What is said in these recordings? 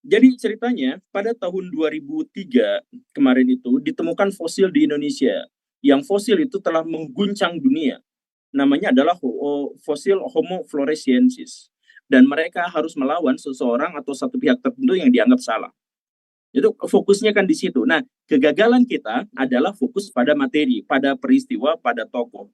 Jadi ceritanya pada tahun 2003 kemarin itu ditemukan fosil di Indonesia. Yang fosil itu telah mengguncang dunia. Namanya adalah fosil Homo floresiensis. Dan mereka harus melawan seseorang atau satu pihak tertentu yang dianggap salah. Itu fokusnya kan di situ. Nah, kegagalan kita adalah fokus pada materi, pada peristiwa, pada tokoh.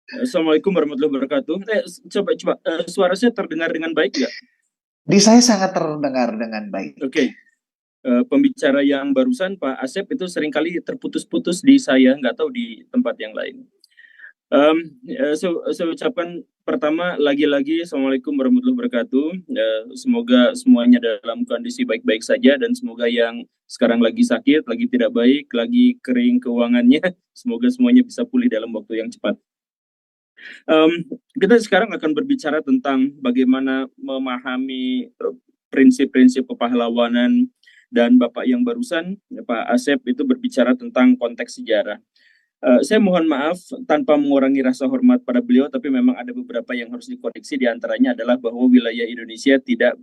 Assalamualaikum warahmatullahi wabarakatuh. Coba, suara saya terdengar dengan baik nggak? Di saya sangat terdengar dengan baik. Oke. Pembicara yang barusan Pak Asep itu seringkali terputus-putus di saya, nggak tahu di tempat yang lain. Saya ucapkan pertama lagi-lagi Assalamualaikum warahmatullahi wabarakatuh. Semoga semuanya dalam kondisi baik-baik saja dan semoga yang sekarang lagi sakit, lagi tidak baik, lagi kering keuangannya, semoga semuanya bisa pulih dalam waktu yang cepat. Kita sekarang akan berbicara tentang bagaimana memahami prinsip-prinsip kepahlawanan, dan Bapak yang barusan, Pak Asep itu berbicara tentang konteks sejarah. Saya mohon maaf tanpa mengurangi rasa hormat pada beliau, tapi memang ada beberapa yang harus dikoreksi. Di antaranya adalah bahwa wilayah Indonesia tidak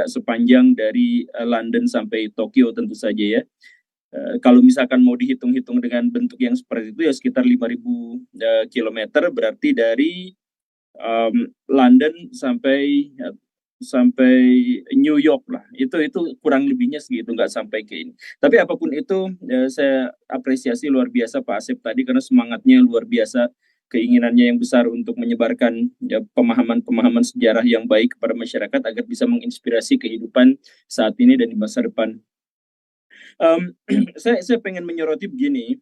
sepanjang dari London sampai Tokyo tentu saja ya. Kalau misalkan mau dihitung-hitung dengan bentuk yang seperti itu ya sekitar 5.000 kilometer, berarti dari London sampai New York lah, itu kurang lebihnya segitu, nggak sampai ke ini. Tapi apapun itu, saya apresiasi luar biasa Pak Asep tadi karena semangatnya luar biasa, keinginannya yang besar untuk menyebarkan pemahaman-pemahaman sejarah yang baik kepada masyarakat agar bisa menginspirasi kehidupan saat ini dan di masa depan. Saya pengen menyoroti begini.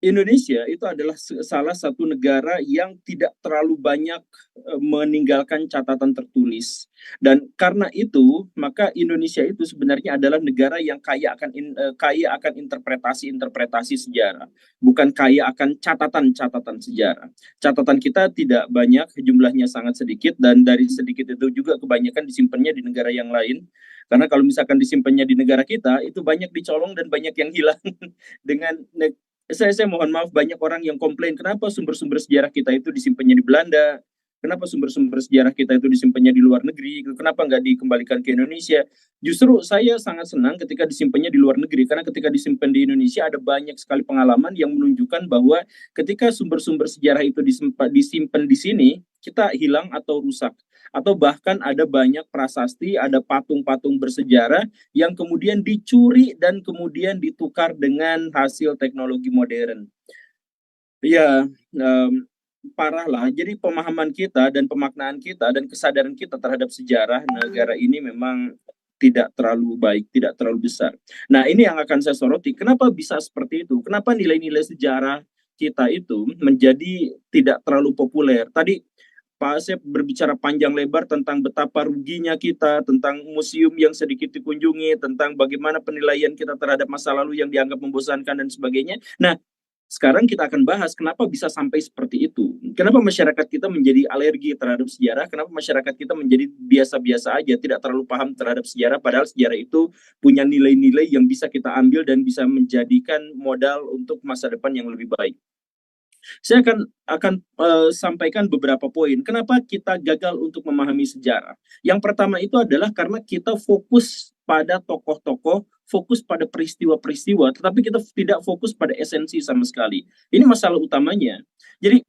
Indonesia itu adalah salah satu negara yang tidak terlalu banyak meninggalkan catatan tertulis, dan karena itu maka Indonesia itu sebenarnya adalah negara yang kaya akan interpretasi sejarah, bukan kaya akan catatan sejarah. Catatan kita tidak banyak, jumlahnya sangat sedikit, dan dari sedikit itu juga kebanyakan disimpannya di negara yang lain. Karena kalau misalkan disimpannya di negara kita, itu banyak dicolong dan banyak yang hilang dengan saya mohon maaf, banyak orang yang komplain kenapa sumber-sumber sejarah kita itu disimpannya di Belanda, kenapa sumber-sumber sejarah kita itu disimpannya di luar negeri, kenapa nggak dikembalikan ke Indonesia. Justru saya sangat senang ketika disimpannya di luar negeri, karena ketika disimpan di Indonesia ada banyak sekali pengalaman yang menunjukkan bahwa ketika sumber-sumber sejarah itu disimpan di sini, kita hilang atau rusak. Atau bahkan ada banyak prasasti, ada patung-patung bersejarah yang kemudian dicuri dan kemudian ditukar dengan hasil teknologi modern. Ya, parah lah. Jadi pemahaman kita dan pemaknaan kita dan kesadaran kita terhadap sejarah negara ini memang tidak terlalu baik, tidak terlalu besar. Nah, ini yang akan saya soroti. Kenapa bisa seperti itu? Kenapa nilai-nilai sejarah kita itu menjadi tidak terlalu populer? Tadi Pak Asep berbicara panjang lebar tentang betapa ruginya kita, tentang museum yang sedikit dikunjungi, tentang bagaimana penilaian kita terhadap masa lalu yang dianggap membosankan dan sebagainya. Nah, sekarang kita akan bahas kenapa bisa sampai seperti itu. Kenapa masyarakat kita menjadi alergi terhadap sejarah, kenapa masyarakat kita menjadi biasa-biasa aja, tidak terlalu paham terhadap sejarah, padahal sejarah itu punya nilai-nilai yang bisa kita ambil dan bisa menjadikan modal untuk masa depan yang lebih baik. Saya akan sampaikan beberapa poin. Kenapa kita gagal untuk memahami sejarah? Yang pertama itu adalah karena kita fokus pada tokoh-tokoh, fokus pada peristiwa-peristiwa, tetapi kita tidak fokus pada esensi sama sekali. Ini masalah utamanya. Jadi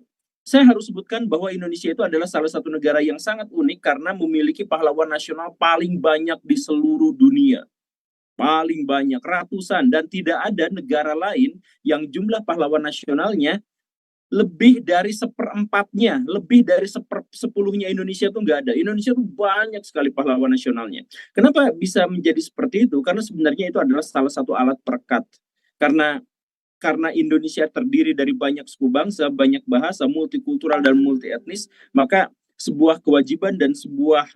saya harus sebutkan bahwa Indonesia itu adalah salah satu negara yang sangat unik karena memiliki pahlawan nasional paling banyak di seluruh dunia. Paling banyak, ratusan, dan tidak ada negara lain yang jumlah pahlawan nasionalnya lebih dari seperempatnya, lebih dari sepuluhnya Indonesia tuh nggak ada. Indonesia tuh banyak sekali pahlawan nasionalnya. Kenapa bisa menjadi seperti itu? Karena sebenarnya itu adalah salah satu alat perekat. Karena Indonesia terdiri dari banyak suku bangsa, banyak bahasa, multikultural dan multi etnis, maka sebuah kewajiban dan sebuah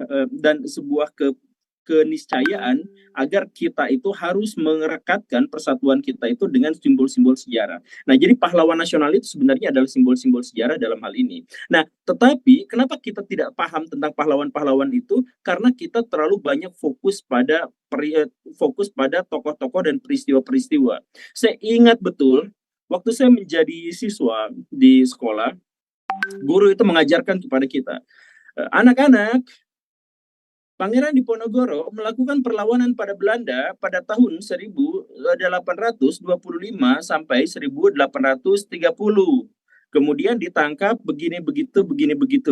keniscayaan agar kita itu harus merekatkan persatuan kita itu dengan simbol-simbol sejarah. Nah, jadi pahlawan nasional itu sebenarnya adalah simbol-simbol sejarah dalam hal ini. Nah, tetapi kenapa kita tidak paham tentang pahlawan-pahlawan itu? Karena kita terlalu banyak fokus pada tokoh-tokoh dan peristiwa-peristiwa. Saya ingat betul waktu saya menjadi siswa di sekolah, guru itu mengajarkan kepada kita, anak-anak, Pangeran Diponegoro melakukan perlawanan pada Belanda pada tahun 1825 sampai 1830. Kemudian ditangkap begini begitu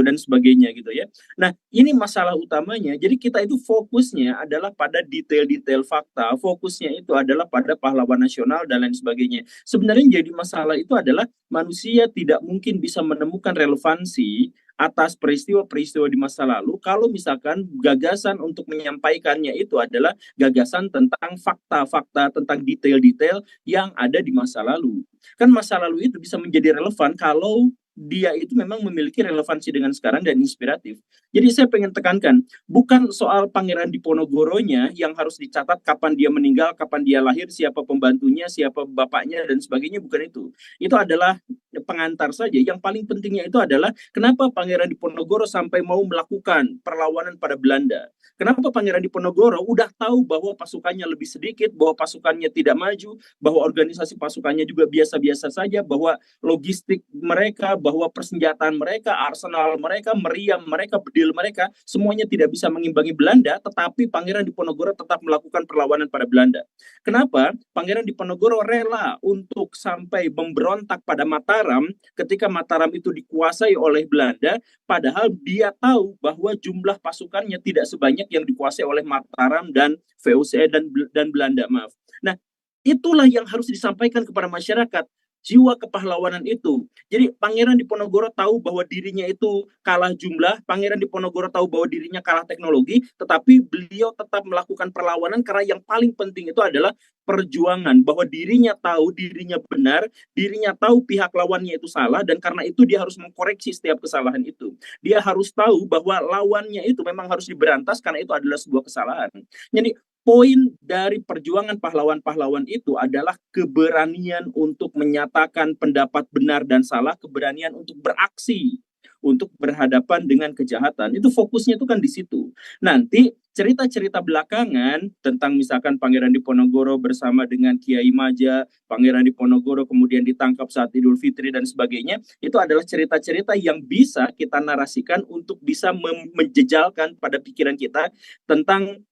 dan sebagainya gitu ya. Nah, ini masalah utamanya. Jadi kita itu fokusnya adalah pada detail-detail fakta, fokusnya itu adalah pada pahlawan nasional dan lain sebagainya. Sebenarnya jadi masalah itu adalah manusia tidak mungkin bisa menemukan relevansi atas peristiwa-peristiwa di masa lalu kalau misalkan gagasan untuk menyampaikannya itu adalah gagasan tentang fakta-fakta, tentang detail-detail yang ada di masa lalu. Kan masa lalu itu bisa menjadi relevan kalau dia itu memang memiliki relevansi dengan sekarang dan inspiratif. Jadi saya pengen tekankan, bukan soal Pangeran Diponegoronya yang harus dicatat kapan dia meninggal, kapan dia lahir, siapa pembantunya, siapa bapaknya, dan sebagainya, bukan itu. Itu adalah pengantar saja. Yang paling pentingnya itu adalah kenapa Pangeran Diponegoro sampai mau melakukan perlawanan pada Belanda. Kenapa Pangeran Diponegoro udah tahu bahwa pasukannya lebih sedikit, bahwa pasukannya tidak maju, bahwa organisasi pasukannya juga biasa-biasa saja, bahwa logistik mereka, bahwa persenjataan mereka, arsenal mereka, meriam mereka, bedil mereka, semuanya tidak bisa mengimbangi Belanda, tetapi Pangeran Diponegoro tetap melakukan perlawanan pada Belanda. Kenapa? Pangeran Diponegoro rela untuk sampai memberontak pada Mataram ketika Mataram itu dikuasai oleh Belanda, padahal dia tahu bahwa jumlah pasukannya tidak sebanyak yang dikuasai oleh Mataram dan VOC dan Belanda, maaf. Nah, itulah yang harus disampaikan kepada masyarakat, jiwa kepahlawanan itu. Jadi Pangeran Diponegoro tahu bahwa dirinya itu kalah jumlah, Pangeran Diponegoro tahu bahwa dirinya kalah teknologi, tetapi beliau tetap melakukan perlawanan karena yang paling penting itu adalah perjuangan, bahwa dirinya tahu dirinya benar, dirinya tahu pihak lawannya itu salah, dan karena itu dia harus mengkoreksi setiap kesalahan itu. Dia harus tahu bahwa lawannya itu memang harus diberantas karena itu adalah sebuah kesalahan. Jadi poin dari perjuangan pahlawan-pahlawan itu adalah keberanian untuk menyatakan pendapat benar dan salah, keberanian untuk beraksi, untuk berhadapan dengan kejahatan. Itu fokusnya itu kan di situ. Nanti cerita-cerita belakangan tentang misalkan Pangeran Diponegoro bersama dengan Kiai Maja, Pangeran Diponegoro kemudian ditangkap saat Idul Fitri dan sebagainya, itu adalah cerita-cerita yang bisa kita narasikan untuk bisa menjejalkan pada pikiran kita tentang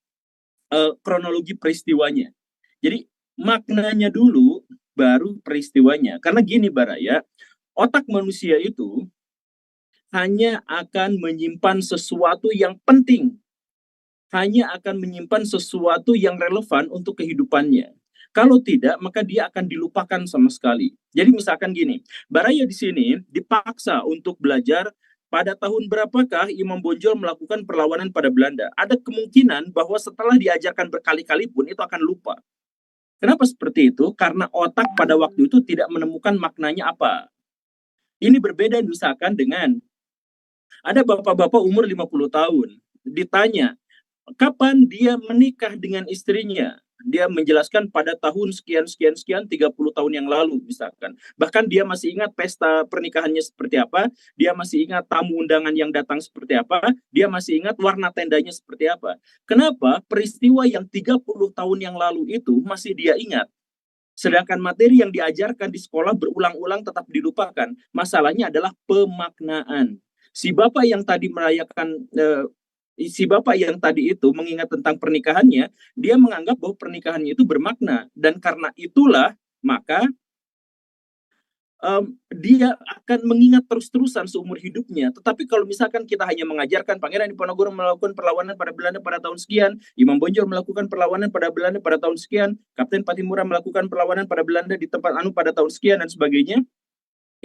kronologi peristiwanya. Jadi maknanya dulu baru peristiwanya. Karena gini Baraya, otak manusia itu hanya akan menyimpan sesuatu yang penting, hanya akan menyimpan sesuatu yang relevan untuk kehidupannya. Kalau tidak, maka dia akan dilupakan sama sekali. Jadi misalkan gini, Baraya di sini dipaksa untuk belajar pada tahun berapakah Imam Bonjol melakukan perlawanan pada Belanda? Ada kemungkinan bahwa setelah diajarkan berkali-kali pun itu akan lupa. Kenapa seperti itu? Karena otak pada waktu itu tidak menemukan maknanya apa. Ini berbeda misalkan dengan ada bapak-bapak umur 50 tahun. Ditanya, kapan dia menikah dengan istrinya? Dia menjelaskan pada tahun sekian 30 tahun yang lalu misalkan. Bahkan dia masih ingat pesta pernikahannya seperti apa, dia masih ingat tamu undangan yang datang seperti apa, dia masih ingat warna tendanya seperti apa. Kenapa? Peristiwa yang 30 tahun yang lalu itu masih dia ingat. Sedangkan materi yang diajarkan di sekolah berulang-ulang tetap dilupakan. Masalahnya adalah pemaknaan. Si bapak yang tadi merayakan si bapak yang tadi itu mengingat tentang pernikahannya, dia menganggap bahwa pernikahannya itu bermakna, dan karena itulah maka dia akan mengingat terus-terusan seumur hidupnya. Tetapi kalau misalkan kita hanya mengajarkan Pangeran Diponegoro melakukan perlawanan pada Belanda pada tahun sekian, Imam Bonjol melakukan perlawanan pada Belanda pada tahun sekian, Kapten Patimura melakukan perlawanan pada Belanda di tempat anu pada tahun sekian dan sebagainya,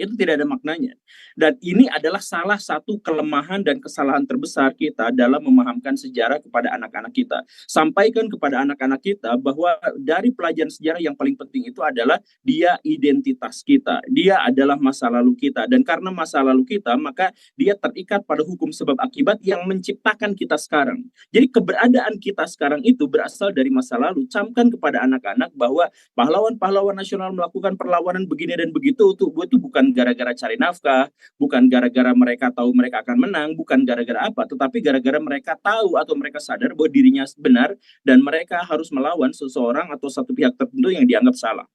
Itu tidak ada maknanya. Dan ini adalah salah satu kelemahan dan kesalahan terbesar kita dalam memahamkan sejarah kepada anak-anak kita. Sampaikan kepada anak-anak kita bahwa dari pelajaran sejarah yang paling penting itu adalah dia identitas kita. Dia adalah masa lalu kita. Dan karena masa lalu kita, maka dia terikat pada hukum sebab akibat yang menciptakan kita sekarang. Jadi keberadaan kita sekarang itu berasal dari masa lalu. Camkan kepada anak-anak bahwa pahlawan-pahlawan nasional melakukan perlawanan begini dan begitu, itu bukan gara-gara cari nafkah, bukan gara-gara mereka tahu mereka akan menang, bukan gara-gara apa, tetapi gara-gara mereka tahu atau mereka sadar bahwa dirinya benar dan mereka harus melawan seseorang atau satu pihak tertentu yang dianggap salah.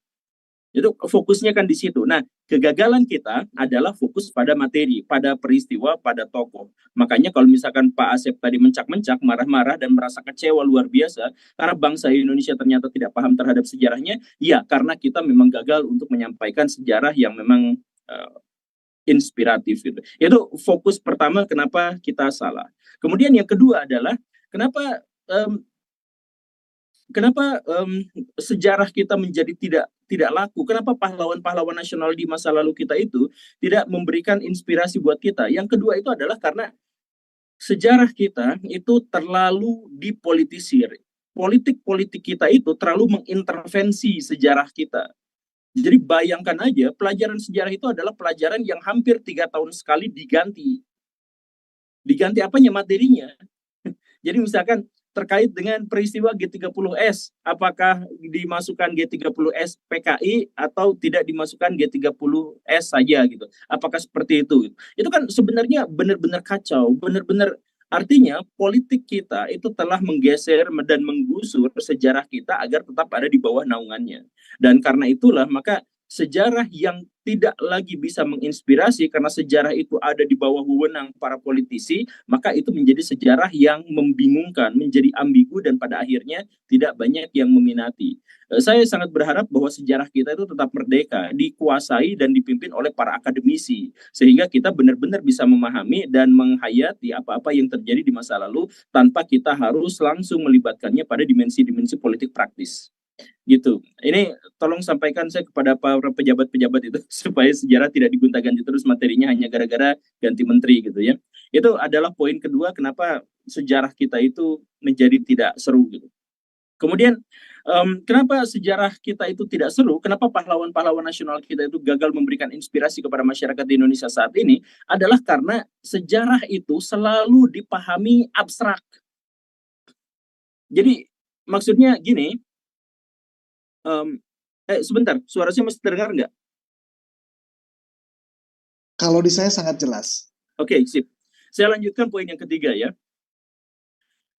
Itu fokusnya kan di situ. Nah, kegagalan kita adalah fokus pada materi, pada peristiwa, pada tokoh. Makanya kalau misalkan Pak Asep tadi mencak-mencak, marah-marah dan merasa kecewa luar biasa karena bangsa Indonesia ternyata tidak paham terhadap sejarahnya, ya karena kita memang gagal untuk menyampaikan sejarah yang memang inspiratif gitu. Itu fokus pertama kenapa kita salah. Kemudian yang kedua adalah kenapa sejarah kita menjadi tidak laku? Kenapa pahlawan-pahlawan nasional di masa lalu kita itu tidak memberikan inspirasi buat kita? Yang kedua itu adalah karena sejarah kita itu terlalu dipolitisir. Politik-politik kita itu terlalu mengintervensi sejarah kita. Jadi bayangkan aja, pelajaran sejarah itu adalah pelajaran yang hampir 3 tahun sekali diganti. Diganti apanya? Materinya. Jadi misalkan terkait dengan peristiwa G30S, apakah dimasukkan G30S PKI atau tidak dimasukkan G30S saja gitu. Apakah seperti itu? Itu kan sebenarnya benar-benar kacau, benar-benar artinya politik kita itu telah menggeser dan menggusur sejarah kita agar tetap ada di bawah naungannya. Dan karena itulah maka sejarah yang tidak lagi bisa menginspirasi karena sejarah itu ada di bawah wewenang para politisi, maka itu menjadi sejarah yang membingungkan, menjadi ambigu dan pada akhirnya tidak banyak yang meminati. Saya sangat berharap bahwa sejarah kita itu tetap merdeka, dikuasai dan dipimpin oleh para akademisi, sehingga kita benar-benar bisa memahami dan menghayati apa-apa yang terjadi di masa lalu tanpa kita harus langsung melibatkannya pada dimensi-dimensi politik praktis. Gitu. Ini tolong sampaikan saya kepada para pejabat-pejabat itu supaya sejarah tidak digonta-ganti terus materinya hanya gara-gara ganti menteri gitu ya. Itu adalah poin kedua kenapa sejarah kita itu menjadi tidak seru gitu. Kemudian kenapa sejarah kita itu tidak seru? Kenapa pahlawan-pahlawan nasional kita itu gagal memberikan inspirasi kepada masyarakat di Indonesia saat ini? Adalah karena sejarah itu selalu dipahami abstrak. Jadi maksudnya gini, sebentar, suara saya masih terdengar nggak? Kalau di saya sangat jelas. Oke, sip. Saya lanjutkan poin yang ketiga ya.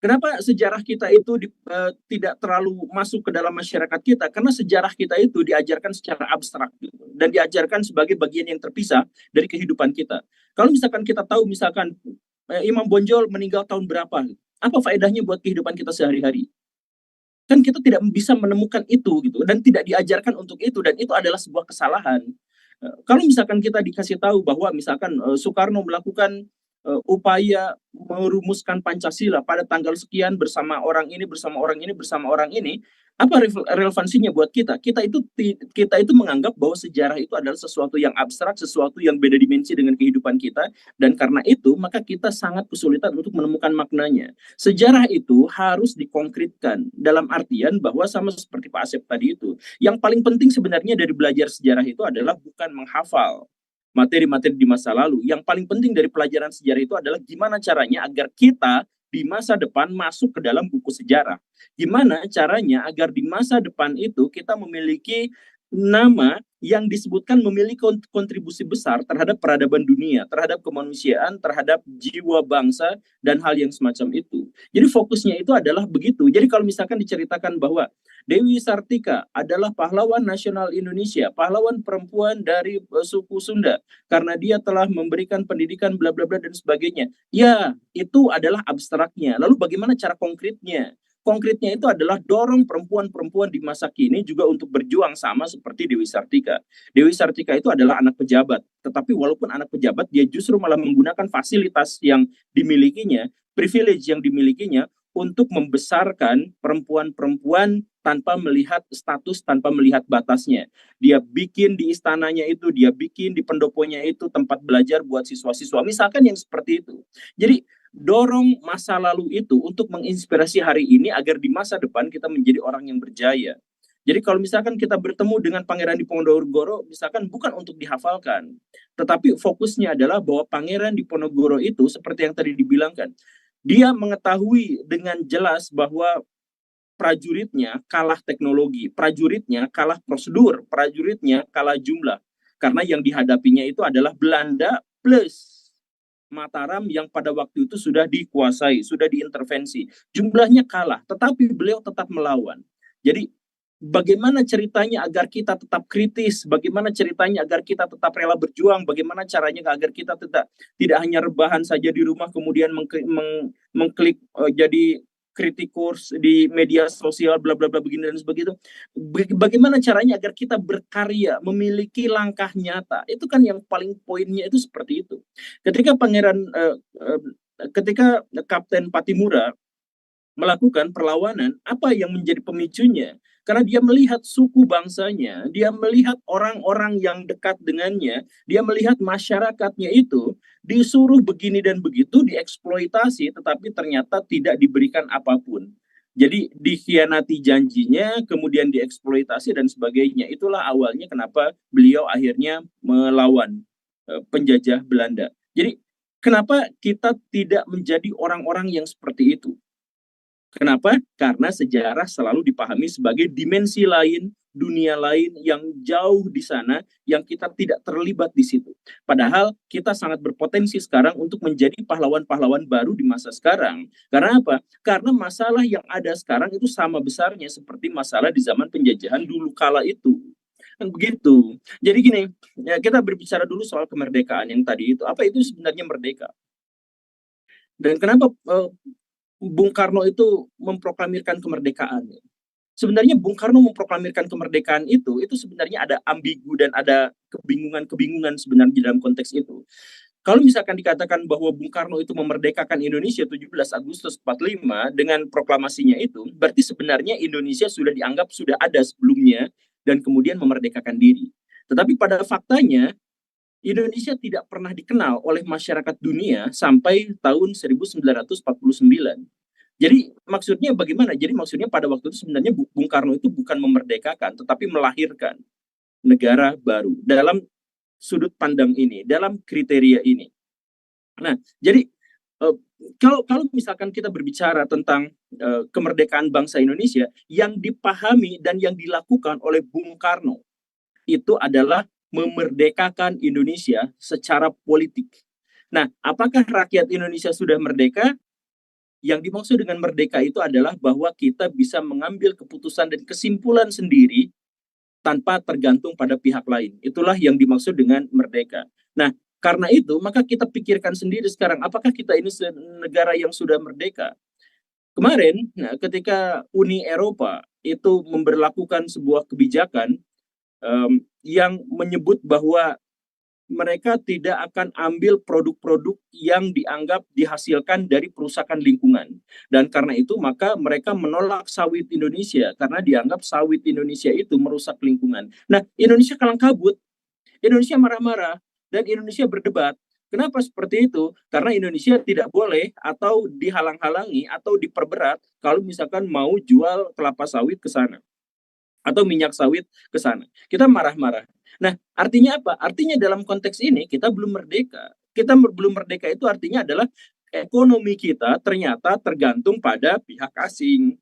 Kenapa sejarah kita itu tidak terlalu masuk ke dalam masyarakat kita? Karena sejarah kita itu diajarkan secara abstrak gitu, dan diajarkan sebagai bagian yang terpisah dari kehidupan kita. Kalau misalkan kita tahu misalkan Imam Bonjol meninggal tahun berapa, apa faedahnya buat kehidupan kita sehari-hari? Kan kita tidak bisa menemukan itu gitu dan tidak diajarkan untuk itu dan itu adalah sebuah kesalahan. Kalau misalkan kita dikasih tahu bahwa misalkan Soekarno melakukan upaya merumuskan Pancasila pada tanggal sekian bersama orang ini, bersama orang ini, bersama orang ini, apa relevansinya buat kita? Kita itu menganggap bahwa sejarah itu adalah sesuatu yang abstrak, sesuatu yang beda dimensi dengan kehidupan kita, dan karena itu maka kita sangat kesulitan untuk menemukan maknanya. Sejarah itu harus dikonkretkan dalam artian bahwa sama seperti Pak Asep tadi itu, yang paling penting sebenarnya dari belajar sejarah itu adalah bukan menghafal materi-materi di masa lalu. Yang paling penting dari pelajaran sejarah itu adalah gimana caranya agar kita di masa depan masuk ke dalam buku sejarah. Gimana caranya agar di masa depan itu kita memiliki nama yang disebutkan memiliki kontribusi besar terhadap peradaban dunia, terhadap kemanusiaan, terhadap jiwa bangsa, dan hal yang semacam itu. Jadi fokusnya itu adalah begitu. Jadi kalau misalkan diceritakan bahwa Dewi Sartika adalah pahlawan nasional Indonesia, pahlawan perempuan dari suku Sunda, karena dia telah memberikan pendidikan bla bla bla dan sebagainya. Ya, itu adalah abstraknya. Lalu bagaimana cara konkretnya? Konkretnya itu adalah dorong perempuan-perempuan di masa kini juga untuk berjuang sama seperti Dewi Sartika. Dewi Sartika itu adalah anak pejabat, tetapi walaupun anak pejabat, dia justru malah menggunakan fasilitas yang dimilikinya, privilege yang dimilikinya, untuk membesarkan perempuan-perempuan tanpa melihat status, tanpa melihat batasnya. Dia bikin di istananya itu, dia bikin di pendoponya itu tempat belajar buat siswa-siswa. Misalkan yang seperti itu. Jadi dorong masa lalu itu untuk menginspirasi hari ini agar di masa depan kita menjadi orang yang berjaya. Jadi kalau misalkan kita bertemu dengan Pangeran Diponegoro, misalkan bukan untuk dihafalkan, tetapi fokusnya adalah bahwa Pangeran Diponegoro itu seperti yang tadi dibilangkan, dia mengetahui dengan jelas bahwa prajuritnya kalah teknologi, prajuritnya kalah prosedur, prajuritnya kalah jumlah. Karena yang dihadapinya itu adalah Belanda plus Mataram yang pada waktu itu sudah dikuasai, sudah diintervensi. Jumlahnya kalah, tetapi beliau tetap melawan. Jadi bagaimana ceritanya agar kita tetap kritis, bagaimana ceritanya agar kita tetap rela berjuang, bagaimana caranya agar kita tidak hanya rebahan saja di rumah kemudian mengklik jadi kritikus di media sosial bla bla bla begini dan sebagainya. Bagaimana caranya agar kita berkarya, memiliki langkah nyata. Itu kan yang paling poinnya itu seperti itu. Ketika ketika Kapten Patimura melakukan perlawanan, apa yang menjadi pemicunya? Karena dia melihat suku bangsanya, dia melihat orang-orang yang dekat dengannya, dia melihat masyarakatnya itu disuruh begini dan begitu, dieksploitasi, tetapi ternyata tidak diberikan apapun. Jadi dikhianati janjinya, kemudian dieksploitasi dan sebagainya. Itulah awalnya kenapa beliau akhirnya melawan penjajah Belanda. Jadi kenapa kita tidak menjadi orang-orang yang seperti itu? Kenapa? Karena sejarah selalu dipahami sebagai dimensi lain, dunia lain yang jauh di sana, yang kita tidak terlibat di situ. Padahal kita sangat berpotensi sekarang untuk menjadi pahlawan-pahlawan baru di masa sekarang. Karena apa? Karena masalah yang ada sekarang itu sama besarnya seperti masalah di zaman penjajahan dulu kala itu. Begitu. Jadi gini, ya kita berbicara dulu soal kemerdekaan yang tadi itu. Apa itu sebenarnya merdeka? Dan kenapa Bung Karno itu memproklamirkan kemerdekaan? Sebenarnya Bung Karno memproklamirkan kemerdekaan itu sebenarnya ada ambigu dan ada kebingungan-kebingungan sebenarnya dalam konteks itu. Kalau misalkan dikatakan bahwa Bung Karno itu memerdekakan Indonesia 17 Agustus 45 dengan proklamasinya itu, berarti sebenarnya Indonesia sudah dianggap sudah ada sebelumnya dan kemudian memerdekakan diri. Tetapi pada faktanya Indonesia tidak pernah dikenal oleh masyarakat dunia sampai tahun 1949. Jadi maksudnya bagaimana? Jadi maksudnya pada waktu itu sebenarnya Bung Karno itu bukan memerdekakan, tetapi melahirkan negara baru dalam sudut pandang ini, dalam kriteria ini. Nah, jadi kalau misalkan kita berbicara tentang kemerdekaan bangsa Indonesia, yang dipahami dan yang dilakukan oleh Bung Karno itu adalah memerdekakan Indonesia secara politik. Nah, apakah rakyat Indonesia sudah merdeka? Yang dimaksud dengan merdeka itu adalah bahwa kita bisa mengambil keputusan dan kesimpulan sendiri tanpa tergantung pada pihak lain. Itulah yang dimaksud dengan merdeka. Nah, karena itu, maka kita pikirkan sendiri sekarang, apakah kita ini negara yang sudah merdeka? Kemarin, ketika Uni Eropa itu memberlakukan sebuah kebijakan yang menyebut bahwa mereka tidak akan ambil produk-produk yang dianggap dihasilkan dari perusakan lingkungan. Dan karena itu maka mereka menolak sawit Indonesia karena dianggap sawit Indonesia itu merusak lingkungan. Nah, Indonesia kalang kabut, Indonesia marah-marah, dan Indonesia berdebat. Kenapa seperti itu? Karena Indonesia tidak boleh atau dihalang-halangi atau diperberat kalau misalkan mau jual kelapa sawit ke sana atau minyak sawit ke sana. Kita marah-marah. Nah, artinya apa? Artinya dalam konteks ini kita belum merdeka. Kita belum merdeka itu artinya adalah ekonomi kita ternyata tergantung pada pihak asing.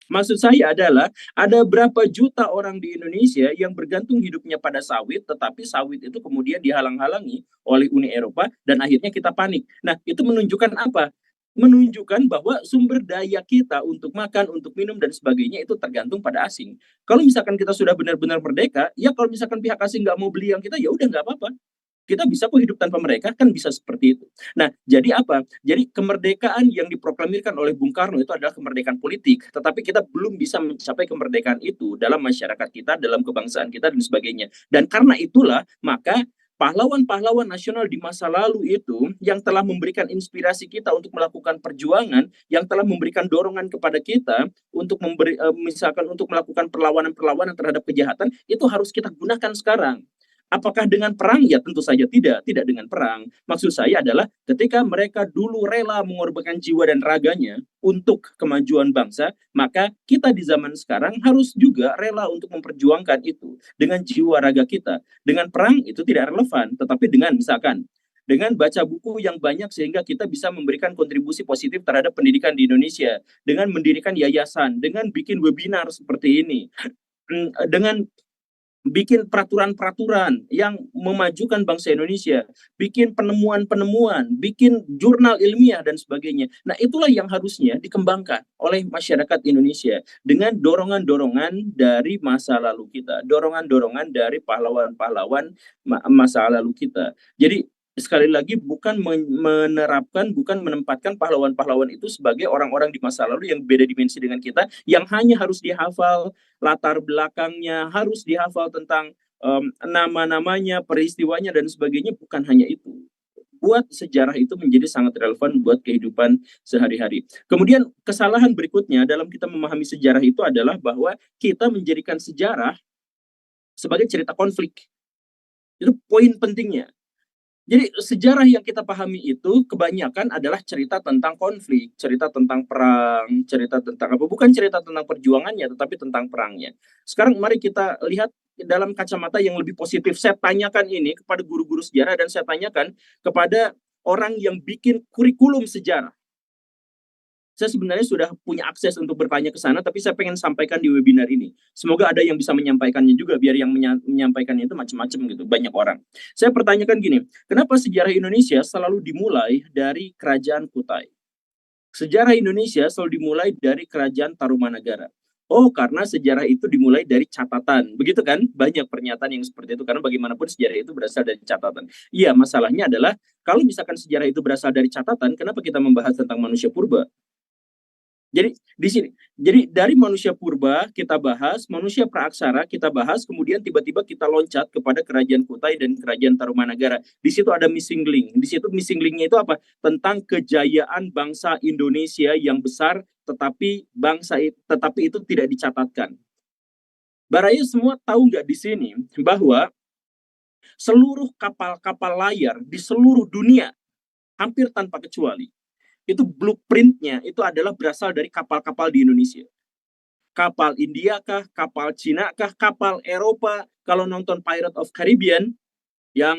Maksud saya adalah ada berapa juta orang di Indonesia yang bergantung hidupnya pada sawit, tetapi sawit itu kemudian dihalang-halangi oleh Uni Eropa dan akhirnya kita panik. Nah, itu menunjukkan apa? Menunjukkan bahwa sumber daya kita untuk makan, untuk minum, dan sebagainya itu tergantung pada asing. Kalau misalkan kita sudah benar-benar merdeka, ya kalau misalkan pihak asing nggak mau beli yang kita, ya udah nggak apa-apa. Kita bisa kok hidup tanpa mereka, kan bisa seperti itu. Nah, jadi apa? Jadi kemerdekaan yang diproklamirkan oleh Bung Karno itu adalah kemerdekaan politik, tetapi kita belum bisa mencapai kemerdekaan itu dalam masyarakat kita, dalam kebangsaan kita, dan sebagainya. Dan karena itulah, maka pahlawan-pahlawan nasional di masa lalu itu yang telah memberikan inspirasi kita untuk melakukan perjuangan, yang telah memberikan dorongan kepada kita untuk misalkan untuk melakukan perlawanan-perlawanan terhadap kejahatan, itu harus kita gunakan sekarang. Apakah dengan perang? Ya tentu saja tidak dengan perang. Maksud saya adalah ketika mereka dulu rela mengorbankan jiwa dan raganya untuk kemajuan bangsa, maka kita di zaman sekarang harus juga rela untuk memperjuangkan itu dengan jiwa raga kita. Dengan perang itu tidak relevan, tetapi dengan misalkan dengan baca buku yang banyak sehingga kita bisa memberikan kontribusi positif terhadap pendidikan di Indonesia, dengan mendirikan yayasan, dengan bikin webinar seperti ini, dengan bikin peraturan-peraturan yang memajukan bangsa Indonesia, bikin penemuan-penemuan, bikin jurnal ilmiah dan sebagainya. Nah, itulah yang harusnya dikembangkan oleh masyarakat Indonesia dengan dorongan-dorongan dari masa lalu kita, dorongan-dorongan dari pahlawan-pahlawan masa lalu kita. Jadi sekali lagi bukan menerapkan, bukan menempatkan pahlawan-pahlawan itu sebagai orang-orang di masa lalu yang beda dimensi dengan kita, yang hanya harus dihafal latar belakangnya, harus dihafal tentang nama-namanya, peristiwanya dan sebagainya, bukan hanya itu. Buat sejarah itu menjadi sangat relevan buat kehidupan sehari-hari. Kemudian kesalahan berikutnya dalam kita memahami sejarah itu adalah bahwa kita menjadikan sejarah sebagai cerita konflik. Itu poin pentingnya. Jadi sejarah yang kita pahami itu kebanyakan adalah cerita tentang konflik, cerita tentang perang, cerita tentang apa, bukan cerita tentang perjuangannya, tetapi tentang perangnya. Sekarang mari kita lihat dalam kacamata yang lebih positif. Saya tanyakan ini kepada guru-guru sejarah dan saya tanyakan kepada orang yang bikin kurikulum sejarah. Saya sebenarnya sudah punya akses untuk bertanya ke sana, tapi saya pengen sampaikan di webinar ini. Semoga ada yang bisa menyampaikannya juga, biar yang menyampaikannya itu macam-macam gitu, banyak orang. Saya pertanyakan gini, kenapa sejarah Indonesia selalu dimulai dari Kerajaan Kutai? Sejarah Indonesia selalu dimulai dari Kerajaan Tarumanagara. Oh, karena sejarah itu dimulai dari catatan. Begitu kan? Banyak pernyataan yang seperti itu, karena bagaimanapun sejarah itu berasal dari catatan. Iya, masalahnya adalah, kalau misalkan sejarah itu berasal dari catatan, kenapa kita membahas tentang manusia purba? Jadi di sini, jadi dari manusia purba kita bahas, manusia praaksara kita bahas, kemudian tiba-tiba kita loncat kepada Kerajaan Kutai dan Kerajaan Tarumanagara. Di situ ada missing link. Di situ missing linknya itu apa? Tentang kejayaan bangsa Indonesia yang besar, tetapi itu tidak dicatatkan. Baraya semua tahu nggak di sini bahwa seluruh kapal-kapal layar di seluruh dunia hampir tanpa kecuali itu blueprintnya itu adalah berasal dari kapal-kapal di Indonesia. Kapal India kah, kapal Cina kah, kapal Eropa. Kalau nonton Pirate of Caribbean yang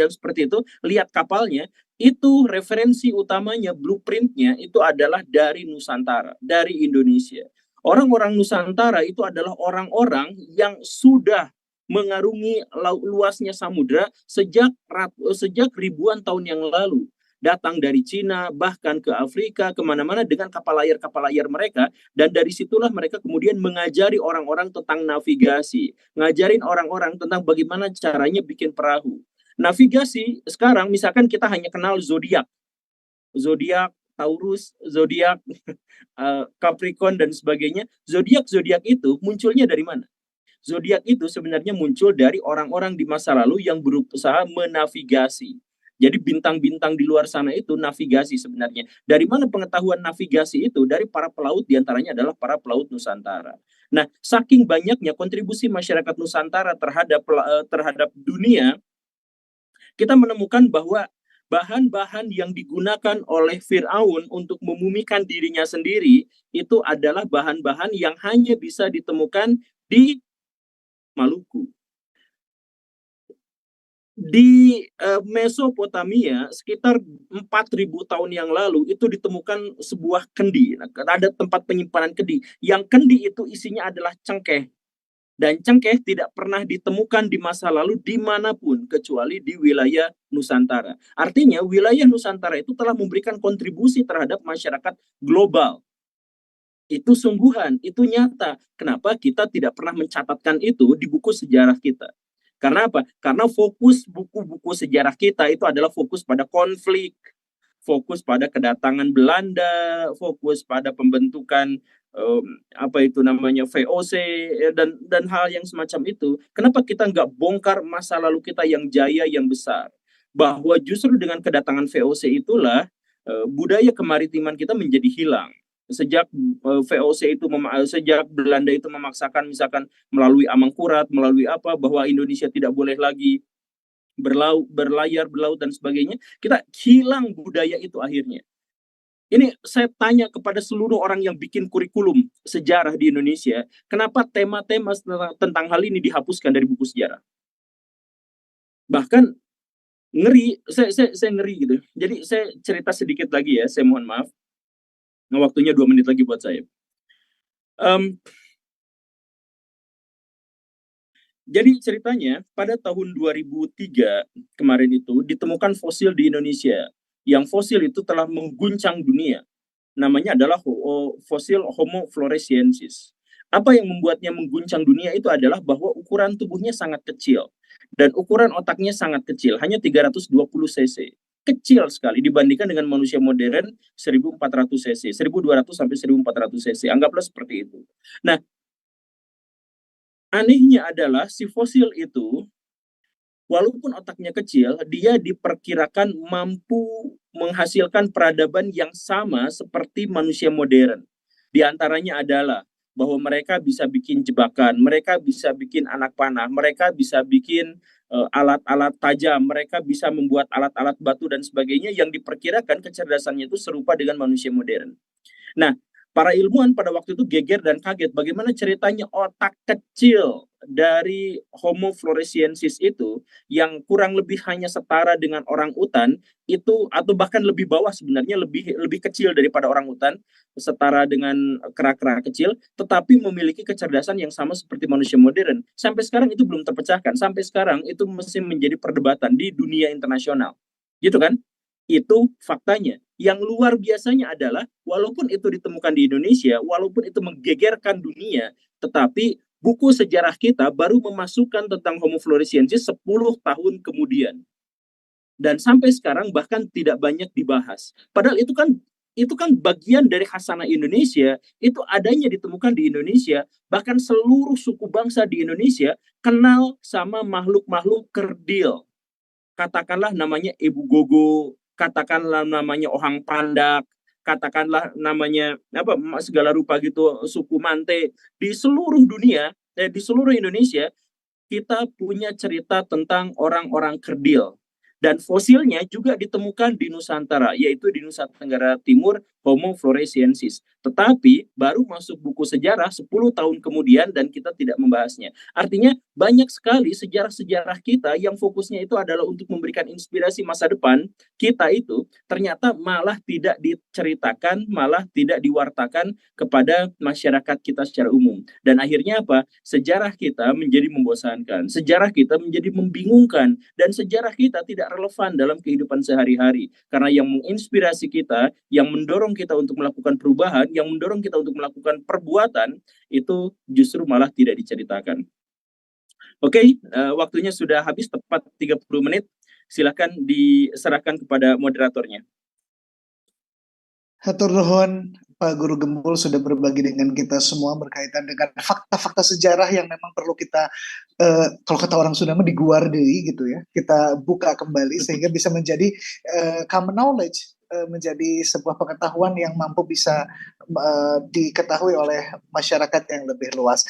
seperti itu, lihat kapalnya, itu referensi utamanya, blueprintnya itu adalah dari Nusantara, dari Indonesia. Orang-orang Nusantara itu adalah orang-orang yang sudah mengarungi luasnya samudra sejak ribuan tahun yang lalu, datang dari Cina, bahkan ke Afrika, kemana-mana dengan kapal layar mereka, dan dari situlah mereka kemudian mengajari orang-orang tentang navigasi, ngajarin orang-orang tentang bagaimana caranya bikin perahu. Navigasi, sekarang misalkan kita hanya kenal zodiak, Taurus, zodiak Capricorn dan sebagainya. Zodiak itu munculnya dari mana? Zodiak itu sebenarnya muncul dari orang-orang di masa lalu yang berusaha menavigasi. Jadi bintang-bintang di luar sana itu navigasi sebenarnya. Dari mana pengetahuan navigasi itu? Dari para pelaut, diantaranya adalah para pelaut Nusantara. Nah, saking banyaknya kontribusi masyarakat Nusantara terhadap dunia, kita menemukan bahwa bahan-bahan yang digunakan oleh Firaun untuk memumikan dirinya sendiri itu adalah bahan-bahan yang hanya bisa ditemukan di Maluku. Di Mesopotamia sekitar 4.000 tahun yang lalu itu ditemukan sebuah kendi. Nah, ada tempat penyimpanan kendi. Yang kendi itu isinya adalah cengkeh. Dan cengkeh tidak pernah ditemukan di masa lalu dimanapun kecuali di wilayah Nusantara. Artinya wilayah Nusantara itu telah memberikan kontribusi terhadap masyarakat global. Itu sungguhan, itu nyata. Kenapa kita tidak pernah mencatatkan itu di buku sejarah kita? Karena apa? Karena fokus buku-buku sejarah kita itu adalah fokus pada konflik, fokus pada kedatangan Belanda, fokus pada pembentukan apa itu namanya VOC dan hal yang semacam itu. Kenapa kita nggak bongkar masa lalu kita yang jaya yang besar? Bahwa justru dengan kedatangan VOC itulah budaya kemaritiman kita menjadi hilang. Sejak VOC itu sejak Belanda itu memaksakan misalkan melalui Amangkurat, melalui apa bahwa Indonesia tidak boleh lagi berlayar, berlaut dan sebagainya, kita hilang budaya itu akhirnya. Ini saya tanya kepada seluruh orang yang bikin kurikulum sejarah di Indonesia, kenapa tema-tema tentang hal ini dihapuskan dari buku sejarah? Bahkan ngeri, saya ngeri gitu. Jadi saya cerita sedikit lagi ya, saya mohon maaf. Nah, waktunya 2 menit lagi buat saya. Jadi ceritanya pada tahun 2003 kemarin itu ditemukan fosil di Indonesia. Yang fosil itu telah mengguncang dunia. Namanya adalah fosil Homo floresiensis. Apa yang membuatnya mengguncang dunia itu adalah bahwa ukuran tubuhnya sangat kecil dan ukuran otaknya sangat kecil, hanya 320 cc. Kecil sekali dibandingkan dengan manusia modern 1400 cc, 1200 sampai 1400 cc. Anggaplah seperti itu. Nah, anehnya adalah si fosil itu walaupun otaknya kecil, dia diperkirakan mampu menghasilkan peradaban yang sama seperti manusia modern. Di antaranya adalah bahwa mereka bisa bikin jebakan, mereka bisa bikin anak panah, mereka bisa bikin alat-alat tajam, mereka bisa membuat alat-alat batu dan sebagainya yang diperkirakan kecerdasannya itu serupa dengan manusia modern. Nah, para ilmuwan pada waktu itu geger dan kaget bagaimana ceritanya otak kecil dari Homo floresiensis itu yang kurang lebih hanya setara dengan orang utan itu atau bahkan lebih bawah sebenarnya lebih kecil daripada orang utan, setara dengan kera-kera kecil tetapi memiliki kecerdasan yang sama seperti manusia modern. Sampai sekarang itu belum terpecahkan. Sampai sekarang itu masih menjadi perdebatan di dunia internasional. Gitu kan? Itu faktanya. Yang luar biasanya adalah walaupun itu ditemukan di Indonesia, walaupun itu menggegerkan dunia, tetapi buku sejarah kita baru memasukkan tentang Homo floresiensis 10 tahun kemudian. Dan sampai sekarang bahkan tidak banyak dibahas. Padahal itu kan bagian dari khasanah Indonesia, itu adanya ditemukan di Indonesia, bahkan seluruh suku bangsa di Indonesia kenal sama makhluk-makhluk kerdil. Katakanlah namanya Ibu Gogo, katakanlah namanya Ohang Pandak, katakanlah namanya apa segala rupa gitu suku Mante di seluruh dunia, di seluruh Indonesia kita punya cerita tentang orang-orang kerdil. Dan fosilnya juga ditemukan di Nusantara, yaitu di Nusa Tenggara Timur, Homo floresiensis. Tetapi baru masuk buku sejarah 10 tahun kemudian dan kita tidak membahasnya. Artinya banyak sekali sejarah-sejarah kita yang fokusnya itu adalah untuk memberikan inspirasi masa depan, kita itu ternyata malah tidak diceritakan, malah tidak diwartakan kepada masyarakat kita secara umum. Dan akhirnya apa? Sejarah kita menjadi membosankan, sejarah kita menjadi membingungkan, dan sejarah kita tidak relevan dalam kehidupan sehari-hari. Karena yang menginspirasi kita, yang mendorong kita untuk melakukan perubahan, yang mendorong kita untuk melakukan perbuatan, itu justru malah tidak diceritakan. Oke, waktunya sudah habis tepat 30 menit. Silakan diserahkan kepada moderatornya. Hatur nuhun, Pak Guru Gembul sudah berbagi dengan kita semua berkaitan dengan fakta-fakta sejarah yang memang perlu kita, kalau kata orang Sunda diguardei gitu ya, kita buka kembali sehingga bisa menjadi common knowledge, menjadi sebuah pengetahuan yang mampu bisa diketahui oleh masyarakat yang lebih luas.